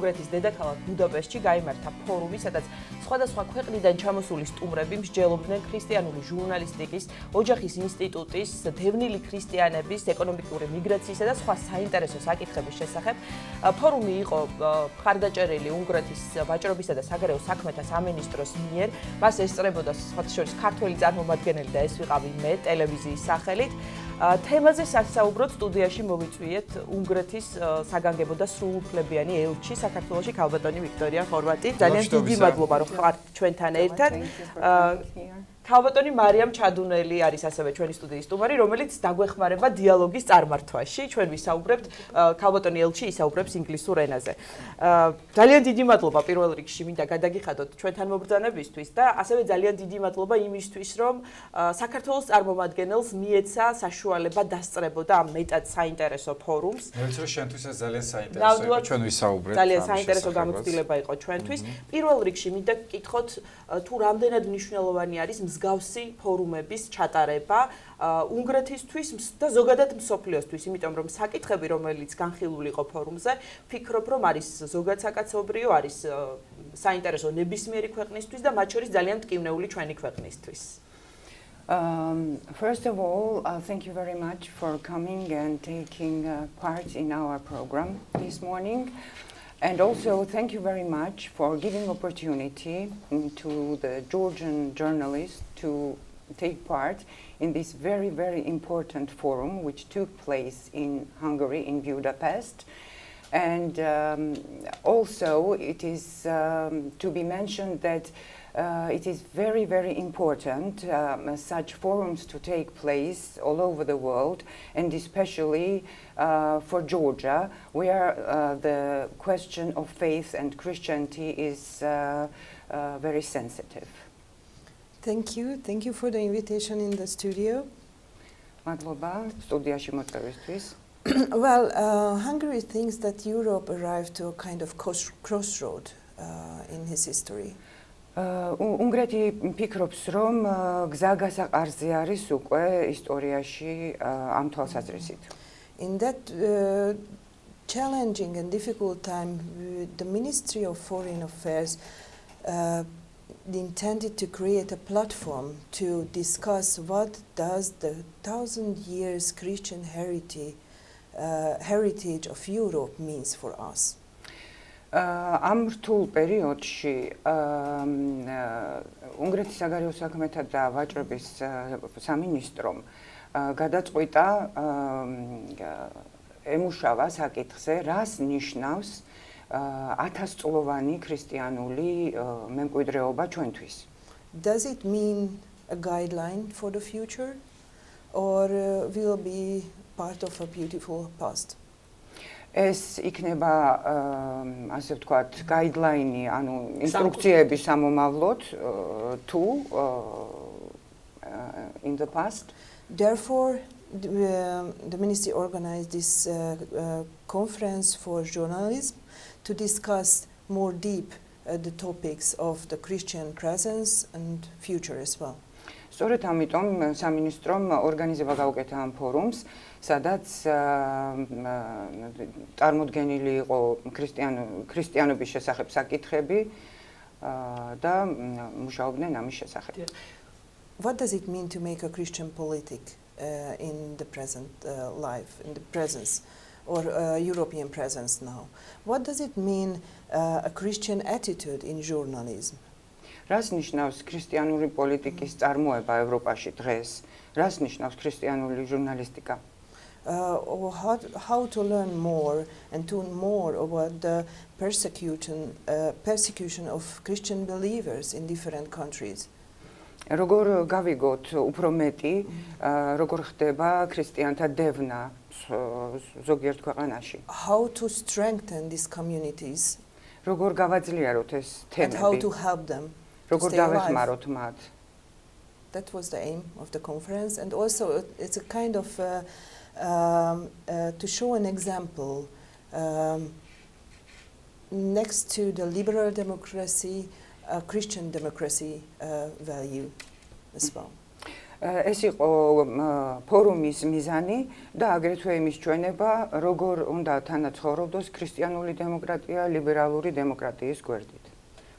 უნგრეთის დედაქალაქ ბუდაპეშტში გაიმართა ფორუმი, სადაც სხვადასხვა ქვეყნიდან ჩამოსული სტუმრები მსჯელობდნენ ქრისტიანული ჟურნალისტიკის, ოჯახის ინსტიტუტის, დევნილი ქრისტიანების, ეკონომიკური მიგრაციისა და სხვა საინტერესო საკითხების შესახებ. ფორუმი იყო მხარდაჭერილი უნგრეთის ვაჭრობისა და საგარეო საქმეთა სამინისტროს მიერ. მას ესწრებოდა სხვათა შორის ქართველი წარმომადგენელი და ეს ვიყავი მე ტელევიზიის სახელით. თემაზე სასაუბროდ სტუდიაში მოვიწვიეთ უნგრეთის საგანგებო და სრულუფლებიანი ელჩი საქართველოში ქალბატონი ვიქტორია ჰორვატი. ძალიან დიდი მადლობა რომ ხართ ჩვენთან ერთად. ქალბატონი მარიამ ჩადუნელი არის ასევე ჩვენი სტუდიის სტუმარი, რომელიც დაგვეხმარება დიალოგის წარმართვაში. ჩვენ ვისაუბრებთ, ქალბატონი ელჩი ისაუბრებს ინგლისურ ენაზე. ძალიან დიდი მადლობა პირველ რიგში მინდა გადაგიხადოთ ჩვენთან მობრძანებისთვის და ასევე ძალიან დიდი მადლობა იმისთვის, რომ საქართველოს წარმომადგენელს მიეცა საშუალება დასწრებოდა ამ მეტად საინტერესო ფორუმს. მეც რომ შენთვის ეს ძალიან საინტერესო იყო, ჩვენ ვისაუბრებთ. ძალიან საინტერესო გამოცდილება იყო ჩვენთვის. პირველ რიგში მინდა გკითხოთ, თუ რამდენად მნიშვნელოვანი არის მსგავსი ფორუმების ჩატარება უნგრეთისთვის და ზოგადად მსოფლიოსთვის, იმიტომ რომ საკითხები, რომელიც განხილული იყო ფორუმზე, ფიქრობ, რომ არის ზოგად საკაცობრიო, არის საინტერესო ნებისმიერი ქვეყნისთვის და მათ შორის ძალიან მტკივნეული ჩვენი ქვეყნისთვის. First of all, thank you very much for coming and taking part in our program this morning. And also, thank you very much for giving opportunity to the Georgian journalists to take part in this very, very important forum, which took place in Hungary, in Budapest. And also, it is to be mentioned that it is very, very important such forums to take place all over the world, and especially for Georgia, where the question of faith and Christianity is very sensitive. Thank you. Thank you for the invitation in the studio. Madloba, სტუდიაში მოწვევისთვის. Well, Hungary thinks that Europe arrived to a kind of crossroad in his history. უნგრეთი ფიქრობს, რომ გზა გასაყარზე არის უკვე ისტორიაში ამ თვალსაზრისით. In that challenging and difficult time, the Ministry of Foreign Affairs intended to create a platform to discuss what does the 1,000 years Christian heritage of Europe means for us. ამ რთულ პერიოდში უნგრეთის საგარეო საქმეთა და ვაჭრობის სამინისტრომ გადაწყვიტა ემუშავა საკითხზე, რას ნიშნავს 1000-წლოვანი ქრისტიანული მემკვიდრეობა ჩვენთვის. Does it mean a guideline for the future or will be part of a beautiful past? ეს იქნება ასე ვთქვათ guideline-ი, ანუ ინსტრუქციები სამომავლოდ თუ in the past. Therefore, the ministry organized this conference for journalism to discuss more deep the topics of the Christian presence and future as well. სწორედ ამიტომ სამინისტრომ ორგანიზება გაუკეთა ამ ფორუმს, სადაც წარმოდგენილი იყო ქრისტიანობის შესახებ საკითხები და მუშაობდნენ ამის შესახებ. What does it mean to make a Christian politic in the present life, in the presence or European presence now? What does it mean a Christian attitude in journalism? რას ნიშნავს ქრისტიანული პოლიტიკის წარმოება ევროპაში დღეს? რას ნიშნავს ქრისტიანული ჟურნალისტიკა? Or how to learn more and to more about the persecution of Christian believers in different countries. როგორ გავიგოთ უფრო მეტი, როგორ ხდება ქრისტიანთა დევნა ზოგიერთ ქვეყანაში? How to strengthen these communities? როგორ გავაძლიეროთ ეს თემები? And how to help them? როგორ დავეხმაროთ მათ? That was the aim of the conference, and also it's a kind of to show an example next to the liberal democracy, Christian democracy value as well. ეს იყო ფორუმის მიზანი და აგრეთვე იმის ჩვენება, როგორ უნდა თანაცხოვრობდეს ქრისტიანული დემოკრატია ლიბერალური დემოკრატიის გვერდით.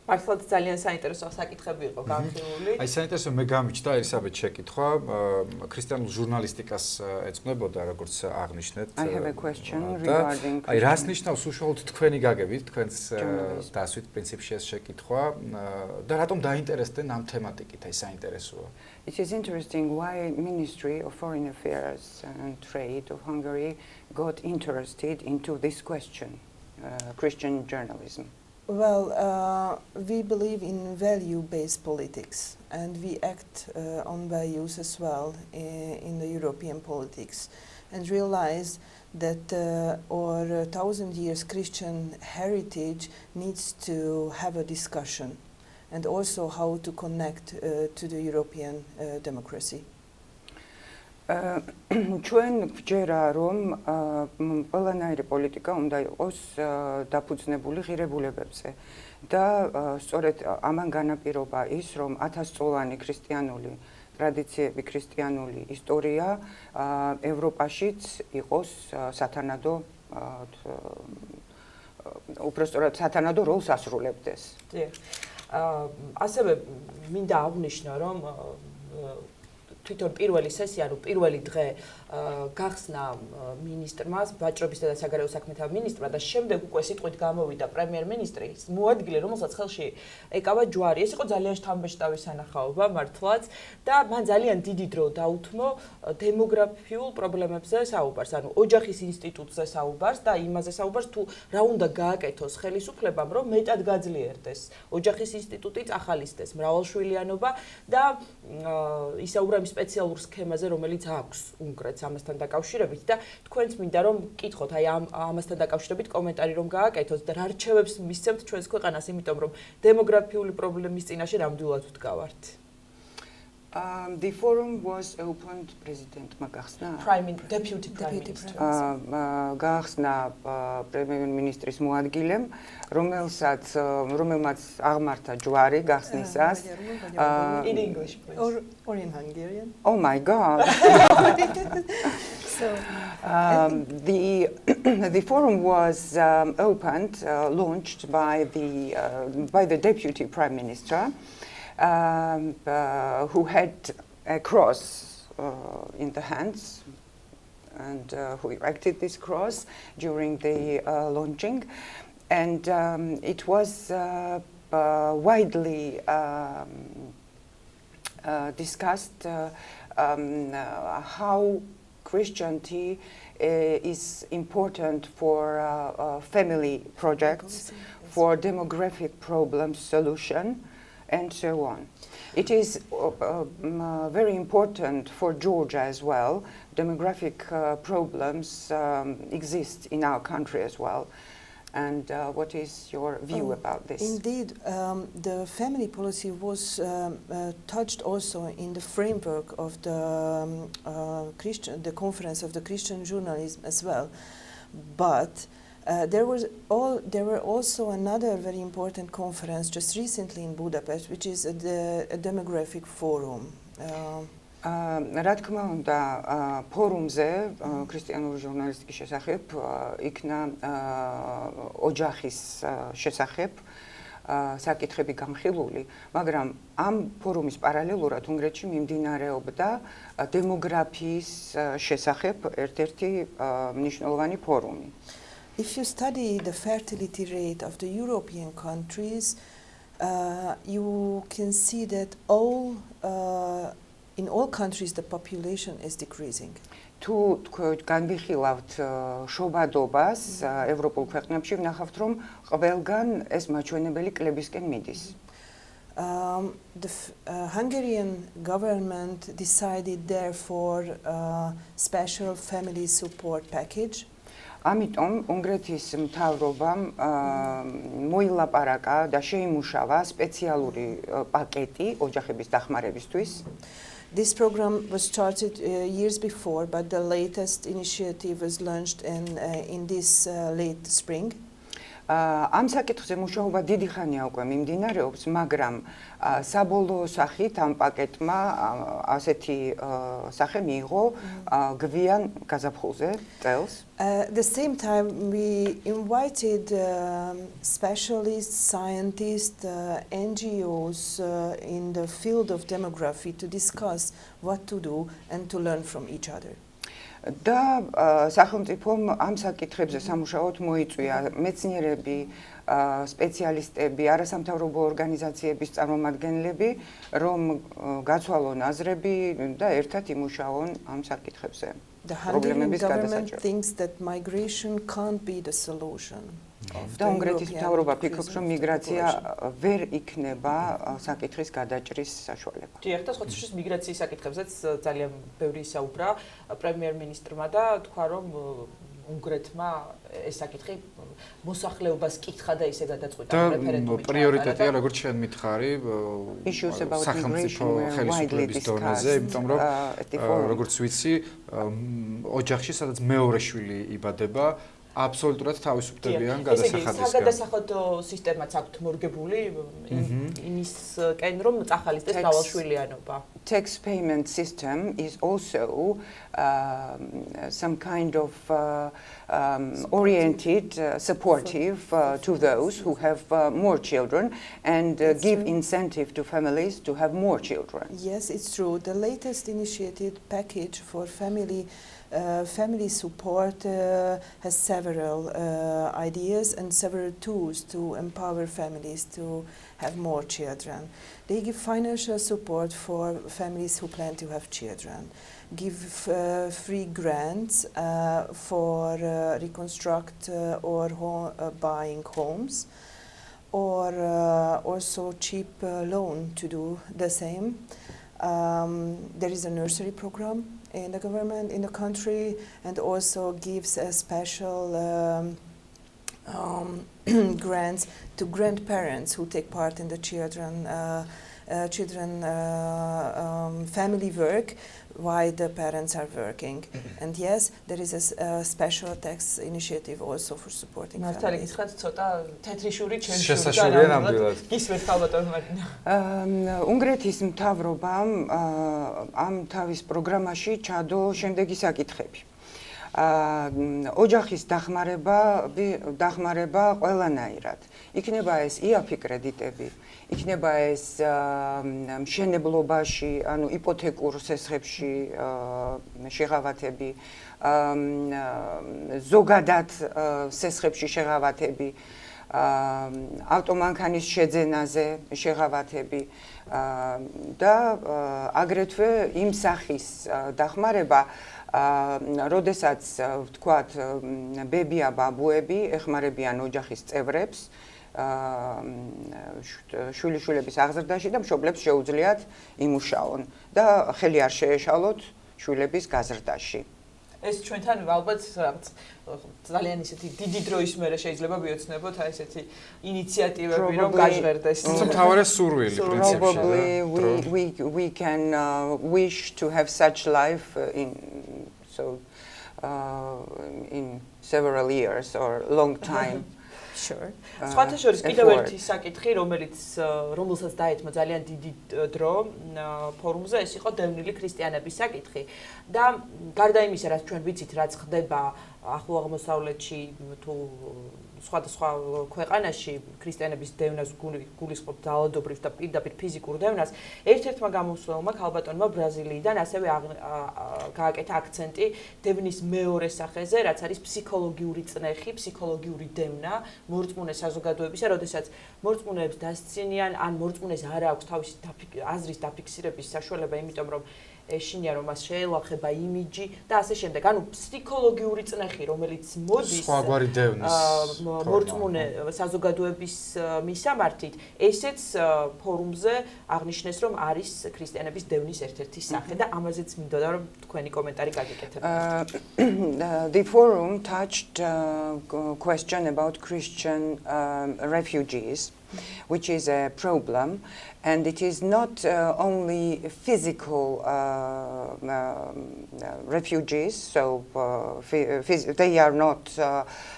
მართლაც ძალიან საინტერესო საკითხები იყო განხილული. აი საინტერესო მე გამიჩნდა ელისაბედ შეკითხვა ქრისტიანულ ჟურნალისტიკას ეძღვნებოდა როგორც აღნიშნეთ. I have a question regarding აი რას ნიშნავს უშუალოდ თქვენი გაგებით, თქვენს დასვით პრინციპში ეს შეკითხვა და რატომ დაინტერესდნენ ამ თემატიკით, აი საინტერესოა. It is interesting why Ministry of Foreign Affairs and Trade of Hungary got interested into this question, Christian journalism. Well, we believe in value-based politics, and we act on values as well in the European politics, and realize that our 1,000 years Christian heritage needs to have a discussion, and also how to connect to the European democracy. ჩვენ გვჯერა რომ ყველანაირი პოლიტიკა უნდა იყოს დაფუძნებული ღირებულებებზე და სწორედ ამან განაპირობა ის რომ 1000-წლოვანი ქრისტიანული ტრადიციები, ქრისტიანული ისტორია ევროპაშიც იყოს სათანადო უბრალოდ სათანადო როლს ასრულებდეს. ასევე მინდა აღვნიშნო რომ თვითონ პირველი სესია, ანუ პირველი დღე გახსნა მინისტრმა, ვაჭრობისა და საგარეო საქმეთა მინისტრმა და შემდეგ უკვე სიტყვით გამოვიდა პრემიერ-მინისტრი, მოადგილე, რომელსაც ხელში ეკავა ჯვარი. ეს იყო ძალიან შთამბეჭდავი სანახაობა მართლაც და მან ძალიან დიდი დრო დაუთმო დემოგრაფიულ პრობლემებზე საუბარს, ანუ ოჯახის ინსტიტუტზე საუბარს და იმაზე საუბარს თუ რა უნდა გააკეთოს ხელისუფლებამ, რომ მეტად გაძლიერდეს ოჯახის ინსტიტუტი, ახალისდეს მრავალშვილიანობა და ისაუბრა იმ სპეციალურ სქემაზე, რომელიც აქვს უნგრეთს ამასთან დაკავშირებით და თქვენც მინდა რომ გკითხოთ აი ამასთან დაკავშირებით კომენტარი რომ გააკეთოთ და რა რჩევებს მისცემთ ჩვენს ქვეყანას, იმიტომ რომ დემოგრაფიული პრობლემის წინაშე ნამდვილად ვდგავართ. The forum was opened President Magachna. Deputy Prime Minister. Gachna პრემიერ-მინისტრის მოადგილემ, რომელმაც აღმართა ჯვარი გახსნისას. In English, please. Or in Hungarian. Oh my God. So, the forum was opened, launched by the Deputy Prime Minister. Who had a cross in the hands and who erected this cross during the launching, and it was widely discussed how Christianity is important for family projects, for demographic problems solution, and so on. It is very important for Georgia as well. Demographic problems exist in our country as well. And what is your view about this? Indeed, the family policy was touched also in the framework of the conference of the Christian journalism as well. But there were also another very important conference just recently in Budapest, which is the demographic forum. რა თქმა უნდა, ფორუმზე ქრისტიანული ჟურნალისტიკის შესახებ იქნა ოჯახის შესახებ საკითხები განხილული, მაგრამ ამ ფორუმის პარალელურად უნგრეთში მიმდინარეობდა დემოგრაფიის შესახებ ერთ-ერთი მნიშვნელოვანი ფორუმი. If you study the fertility rate of the European countries, you can see that in all countries the population is decreasing. თუ განვიხილავთ შობადობას ევროპულ ქვეყნებში, ვნახავთ რომ ყველგან ეს მაჩვენებელი კლებისკენ მიდის. The Hungarian government decided therefore special family support package. ამიტომ უნგრეთის მთავრობამ მოილაპარაკა და შეიმუშავა სპეციალური პაკეტი ოჯახების დახმარებისთვის. This program was started years before, but the latest initiative was launched in this late spring. ამ საკითხზე მუშაობა დიდი ხანია უკვე მიმდინარეობს, მაგრამ საბოლოო სახით ამ პაკეტმა ასეთი სახე მიიღო გვიან გაზაფხულზე წელს. At the same time, we invited specialists, scientists, NGOs in the field of demography to discuss what to do and to learn from each other. და სახელმწიფომ ამ საკითხებზე სამუშაოდ მოიწვია მეცნიერები, სპეციალისტები, არასამთავრობო ორგანიზაციების წარმომადგენლები, რომ გაცვალონ აზრები და ერთად იმუშაონ ამ საკითხებზე. The Hungarian government thinks that migration can't be the solution. და უნგრეთის მთავრობა ფიქრობს, რომ მიგრაცია ვერ იქნება საკითხის გადაჭრის საშუალება. დიახ, და ხოთშის მიგრაციის საკითხებზეც ძალიან ბევრი ისაუბრა პრემიერ-მინისტრმა და თქვა, რომ უნგრეთმა ეს საკითხი მოსახლეობას კითხა და ისე გადაწყვიტა რეფერენდუმით. და პრიორიტეტია, როგორც შენ მითხარი, სახელმწიფო ხელისუფლების დონეზე, იმიტომ რომ როგორც ვიცი, ოჯახში სადაც მეორე შვილი იბადება, აბსოლუტურად თავისუფლებიან გადასახადისგან. საგადასახადო სისტემაც აქვთ მორგებული იმისკენ, რომ წახალისდეს მრავალშვილიანობა. Tax payment system is also some kind of oriented, supportive to those who have more children and give incentive to families to have more children. Yes, it's true. The latest initiated package for family support has several ideas and several tools to empower families to have more children. They give financial support for families who plan to have children, give free grants for reconstruct or buying homes, or also cheap loan to do the same. There is a nursery program in the government, in the country, and also gives a special grants to grandparents who take part in the children family work while the parents are working. And yes, there is a special tax initiative also for supporting families. უნგრეთის მთავრობამ ამ თავის პროგრამაში ჩადო შემდეგი საკითხები. ოჯახის დახმარება ყველანაირად. იქნება ეს იაფი კრედიტები, იქნება ეს მშენებლობაში, ანუ იპოთეკურ სესხებში შეღავათები, ზოგადად სესხებში შეღავათები, ავტომანქანის შეძენაზე შეღავათები და აგრეთვე იმ სახის დახმარება, როდესაც ვთქვათ, ბებია ბაბუები ეხმარებიან ოჯახის წევრებს შვილიშვილების აღზრდაში და მშობლებს შეუძლიათ იმუშაონ და ხელი არ შეეშალოთ შვილების გაზრდაში. ეს ჩვენთან ალბათ ძალიან ისეთი დიდი დროის მერე შეიძლება ვიოცნებოთ აი ესეთი ინიციატივები რომ გაჟღერდეს. თუმცა მთავარი სურვილი პრინციპში. Probably we can wish to have such life in several years or long time. Sure. სხვათა შორის კიდევ ერთი საკითხი, რომელსაც დაეთმო ძალიან დიდი დრო ფორუმზე, ეს იყო დევნილი ქრისტიანების საკითხი. და გარდა იმისა, რაც ჩვენ ვიცით, რაც ხდება ახლო აღმოსავლეთში თუ სხვადასხვა ქვეყანაში ქრისტიანების დევნას გულისხმობ ძალადობრივ და პირდაპირ ფიზიკურ დევნას, ერთ-ერთმა გამოსვლელმა ქალბატონმა ბრაზილიიდან ასევე გააკეთა აქცენტი დევნის მეორე სახეზე, რაც არის ფსიქოლოგიური წნეხი, ფსიქოლოგიური დევნა მორწმუნე საზოგადოებისა, როდესაც მორწმუნეებს დასცინიან ან მორწმუნეს არ აქვს თავისი აზრის დაფიქსირების საშუალება, იმიტომ რომ ეშინია რომ მას შეელახება იმიჯი და ასე შემდეგ. ანუ ფსიქოლოგიური წნეხი, რომელიც მოდის სხვაგვარი დევნის მორწმუნე საზოგადოების მისამართით, ესეც ფორუმზე აღნიშნეს, რომ არის ქრისტიანების დევნის ერთ-ერთი სახე და ამაზეც მინდოდა რომ თქვენი კომენტარი გაგიკეთებინათ. The forum touched question about Christian refugees. which is a problem. And it is not only physical refugees, so they are not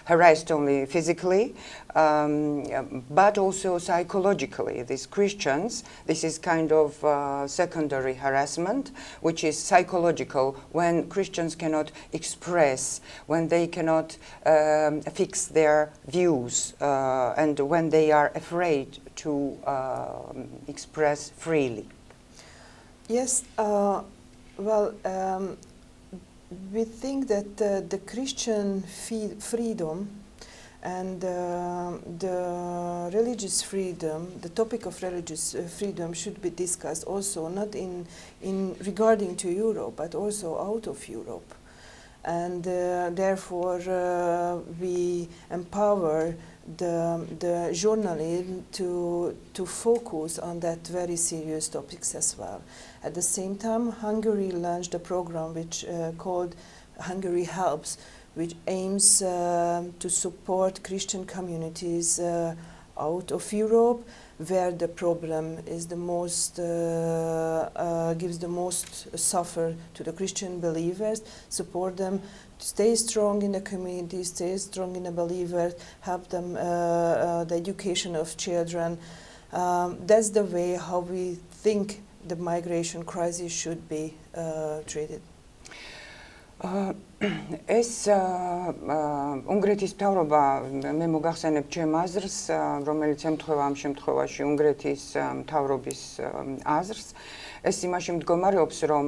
harassed only physically, but also psychologically. These Christians, this is kind of secondary harassment, which is psychological, when Christians cannot express, when they cannot fix their views, and when they are afraid to express freely. Yes, we think that the Christian freedom and the religious freedom, the topic of religious freedom should be discussed also not in regarding to Europe, but also out of Europe. And therefore we empower the journalism to focus on that very serious topics as well. At the same time, Hungary launched a program which called Hungary Helps, which aims to support Christian communities out of Europe, where the problem is the most gives the most suffer to the Christian believers, support them to stay strong in the community, stay strong in the believers, help them the education of children. That's the way how we think the migration crisis should be treated. ეს უნგრეთის მთავრობა მე მოგახსენებ ჩემ აზრს, რომელიც ემთხვევა ამ შემთხვევაში უნგრეთის მთავრობის აზრს. ეს იმაში მდგომარეობს, რომ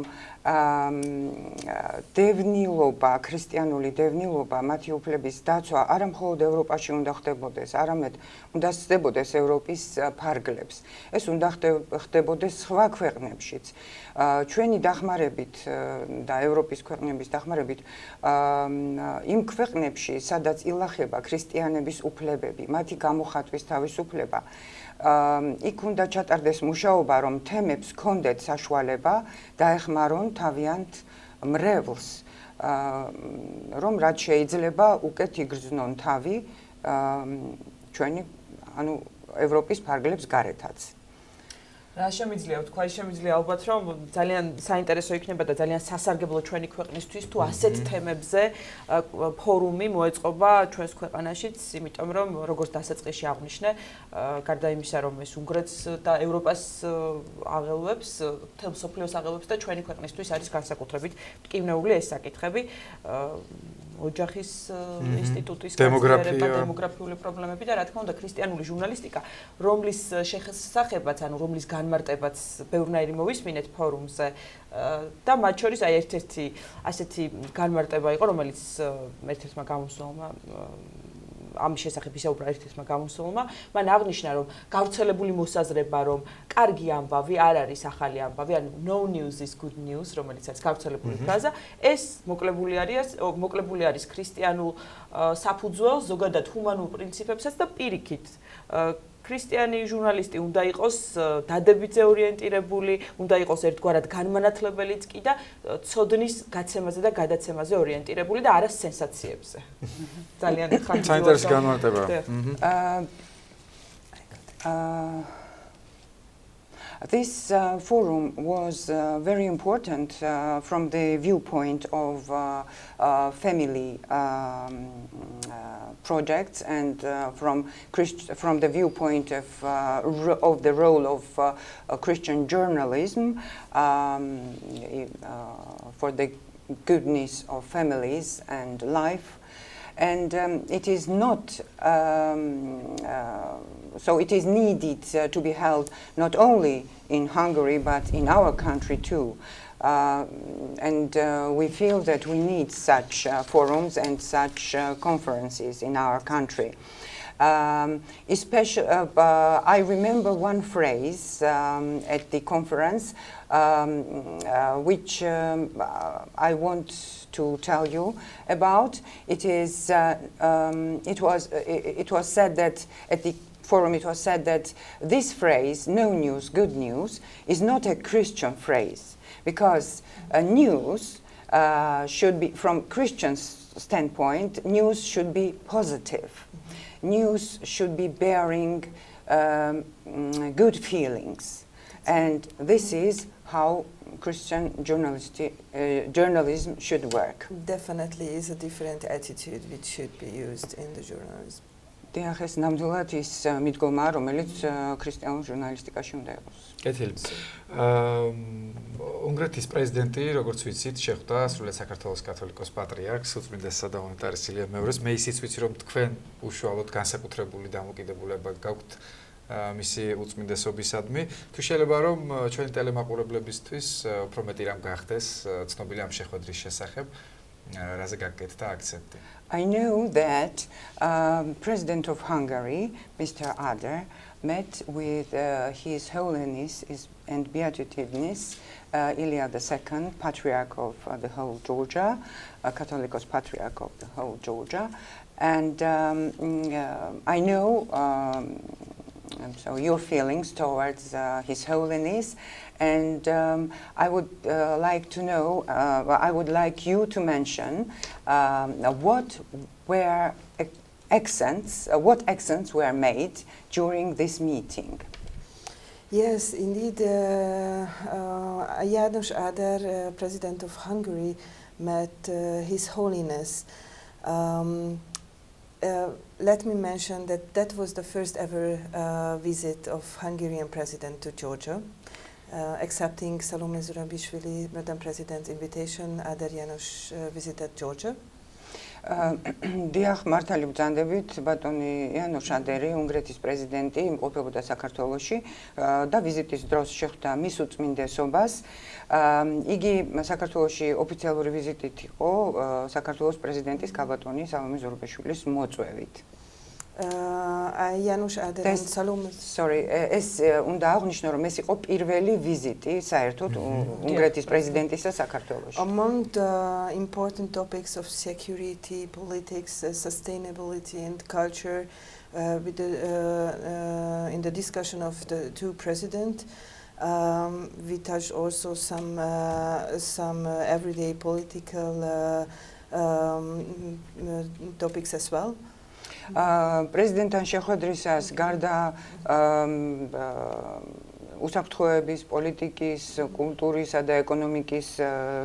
დევნილობა, ქრისტიანული დევნილობა, მათი უფლების დაცვა არა მხოლოდ ევროპაში უნდა ხდებოდეს, არამედ უნდა ხდებოდეს ევროპის ფარგლებს. ეს უნდა ხდებოდეს სხვა ქვეყნებშიც. ჩვენი დახმარებით და ევროპის ქვეყნების დახმარებით იმ ქვეყნებში, სადაც ილახება ქრისტიანების უფლებები, მათი გამოხატვის თავისუფლება, იქ უნდა ჩატარდეს მუშაობა, რომ თემებს ჰქონდეთ საშუალება დაეხმარონ თავიანთ მრევლს, რომ რაც შეიძლება უკეთ იგრძნონ თავი ჩვენი, ანუ ევროპის ფარგლებს გარეთაც. რა შემიძლია ვთქვა, შემიძლია ალბათ რომ ძალიან საინტერესო იქნება და ძალიან სასარგებლო ჩვენი ქვეყნისთვის თუ ასეთ თემებზე ფორუმი მოეწყობა ჩვენს ქვეყანაშიც, იმიტომ რომ როგორც დასაწყისში აღვნიშნე, გარდა იმისა რომ ეს უნგრეთს და ევროპას აღელვებს, მთელ მსოფლიოს აღელვებს და ჩვენი ქვეყნისთვის არის განსაკუთრებით მტკივნეული ეს საკითხები. ოჯახის ინსტიტუტის განვითარება, დემოგრაფიული პრობლემები და რა თქმა უნდა ქრისტიანული ჟურნალისტიკა, რომლის შესახებაც, ანუ რომლის განმარტებაც ბევრნაირი მოვისმინეთ ფორუმზე და მათ შორის აი ერთ-ერთი ასეთი განმარტება იყო, რომელიც ერთ-ერთმა გამომცემელმა ამის შესახებ ისაუბრა ერთ-ერთმა გამომცემელმა, მან აღნიშნა, რომ გავრცელებული მოსაზრება, რომ კარგი ამბავი არ არის ახალი ამბავი, ანუ no news is good news, რომელიც არის გავრცელებული ფრაზა, ეს მოკლებული არის ქრისტიანულ საფუძველს, ზოგადად ჰუმანურ პრინციპებსაც და პირიქით ქრისტიანი ჟურნალისტი უნდა იყოს დადებითზე ორიენტირებული, უნდა იყოს ერთგვარად განმანათლებელიც კი და ცოდნის გაცემაზე და გადაცემაზე ორიენტირებული და არა სენსაციებზე. ძალიან საინტერესო განმარტება. This forum was very important from the viewpoint of family projects and from the viewpoint of the role of Christian journalism for the goodness of families and life. And it is not, so it is needed to be held not only in Hungary but in our country too. And we feel that we need such forums and such conferences in our country. Especially, I remember one phrase at the conference which I want to tell you about. It was said that at the forum it was said that this phrase, no news, good news, is not a Christian phrase, because news should be, from Christian standpoint, news should be positive. News should be bearing good feelings. And this is how Christian journalism should work. Definitely is a different attitude which should be used in the journalism. დიახ, ეს ნამდვილად ის მიდგომა, რომელიც ქრისტიანულ ჟურნალისტიკაში უნდა იყოს. კეთილი. უნგრეთის პრეზიდენტი, როგორც ვიცით, შეხვდა სრულიად საქართველოს კათოლიკოს პატრიარქს, უწმინდესსა და უნიტარის ილია მეორეს. მე ისიც ვიცი, რომ თქვენ უშუალოდ განსაკუთრებული დამოკიდებულება გაქვთ მისი უწმინდესობისადმი. თუ შეიძლება რომ ჩვენი ტელემაყურებლებისთვის უფრო მეტი რამ გახდეს ცნობილი ამ შეხვედრის შესახებ, რაზე გაკეთდა აქცენტი? I know that President of Hungary, Mr. Ader, met with His Holiness and Beatitudeness Ilya II, Patriarch of the whole Georgia, Catholicos Patriarch of the whole Georgia, and I know so your feelings towards His Holiness, and I would like to know, I would like you to mention what accents were made during this meeting. Yes, indeed, János Áder, President of Hungary, met His Holiness. Let me mention that that was the first ever visit of Hungarian President to Georgia. Accepting Salome Zurabishvili, Madam President's invitation, Áder János visited Georgia. დიახ, მართალი ბრძანდებით, ბატონი იანოშ ადერი, უნგრეთის პრეზიდენტი, იმყოფებოდა საქართველოში და ვიზიტის დროს შეხვდა მის უწმინდესობას. იგი საქართველოში ოფიციალური ვიზიტით იყო საქართველოს პრეზიდენტის ქალბატონი სალომე ზურაბიშვილის მოწვევით. János Áder and Salome. Sorry, ეს უნდა აღვნიშნო, რომ ეს იყო პირველი ვიზიტი საერთოდ უნგრეთის პრეზიდენტისა საქართველოში. Among the important topics of security, politics, sustainability and culture with in the discussion of the two presidents, we touched also some everyday political topics as well. პრეზიდენტთან შეხვედრისას გარდა უსაფრთხოების, პოლიტიკის, კულტურისა და ეკონომიკის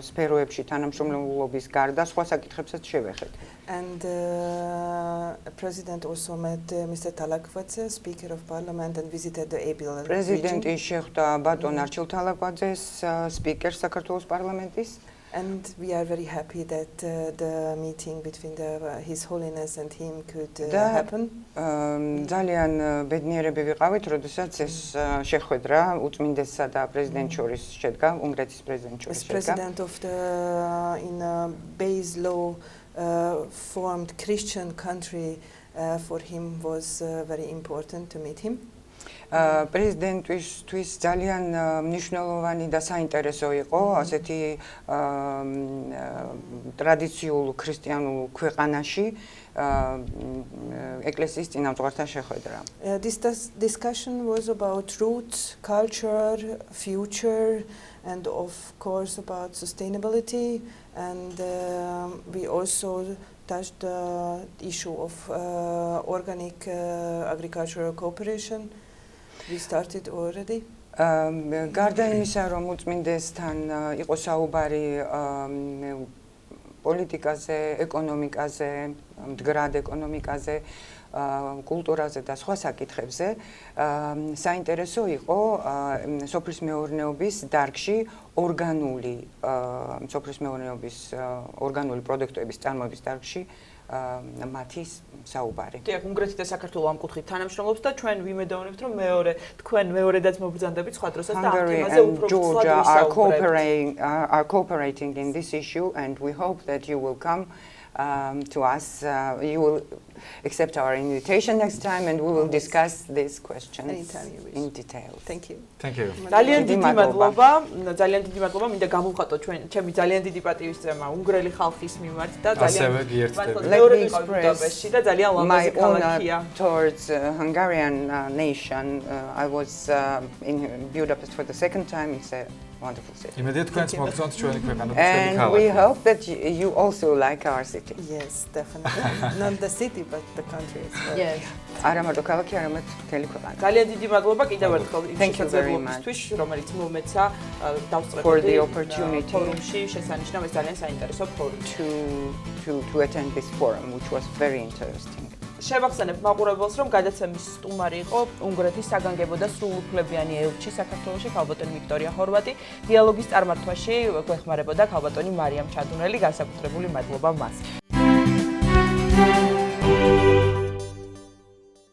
სფეროებში თანამშრომლობის გარდა სხვა საკითხებსაც შევეხეთ. And the president also met Mr. Talakvadze, Speaker of Parliament, and visited the Abil region. პრეზიდენტი შეხვდა ბატონ არჩილ თალაკვაძეს, სპიკერს საქართველოს პარლამენტის. And we are very happy that the meeting between His Holiness and him could happen. ძალიან ბედნიერები ვიყავით, როდესაც ეს შეხვედრა უწმინდესსა და პრეზიდენტ შორის შედგა, უნგრეთის პრეზიდენტ შორის As შედგა. president of the in a base law formed Christian country, for him was very important to meet him. პრეზიდენტისთვის ძალიან მნიშვნელოვანი და საინტერესო იყო ასეთი ტრადიციულ ქრისტიანულ ქვეყანაში ეკლესიის წინამძღვართან შეხვედრა. This discussion was about roots, culture, future, and of course about sustainability, and we also touched the issue of organic agricultural cooperation. We started already. გარდა იმისა, რომ უწმინდესთან იყო საუბარი პოლიტიკაზე, ეკონომიკაზე, მდგრად ეკონომიკაზე, კულტურაზე და სხვა საკითხებზე, საინტერესო იყო სოფლის მეურნეობის დარგში ორგანული პროდუქტების წარმოების დარგში მათი საუბარი. დიახ, უნგრეთი და საქართველო ამ კუთხით თანამშრომლობს და ჩვენ ვიმედოვნებთ, რომ თქვენ მეორედაც მობრძანდებით სხვა დროსაც და ამ თემაზე უფრო Georgia are cooperating in this issue, and we hope that you will come to us. You will accept our invitation next time, and we will discuss these questions in detail. Thank you. Thank you. ძალიან დიდი მადლობა, მინდა გამოვხატო ჩემი ძალიან დიდი პატივისცემა უნგრელი ხალხის მიმართ და ძალიან და ძალიან ლამაზი ქალაქია. Towards Hungarian nation, I was in Budapest for the second time. It's a wonderful city. იმედია თქვენც მოგწონთ ჩვენი ქვეყანა და ჩვენი And ქალაქი. we hope that you also like our city. Yes, definitely. Not the city, but the country as well. Yes. არა მარტო ქალაქი, არამედ მთელი ქვეყანა. ძალიან დიდი მადლობა კიდევ ერთხელ იმ Thank you very much. შესაძლებლობისთვის, რომელიც მომეცა დავსწრებოდი For the opportunity. ფორუმში შესანიშნავ ეს ძალიან საინტერესო ფორუმი. To attend this forum, which was very interesting. შევახსენებ მაყურებელს, რომ გადაცემის სტუმარი იყო უნგრეთის საგანგებო და სრულუფლებიანი ელჩი საქართველოში, ქალბატონი ვიქტორია ჰორვატი. დიალოგის წარმართვაში გვეხმარებოდა ქალბატონი მარიამ ჩადუნელი, განსაკუთრებული მადლობა მას.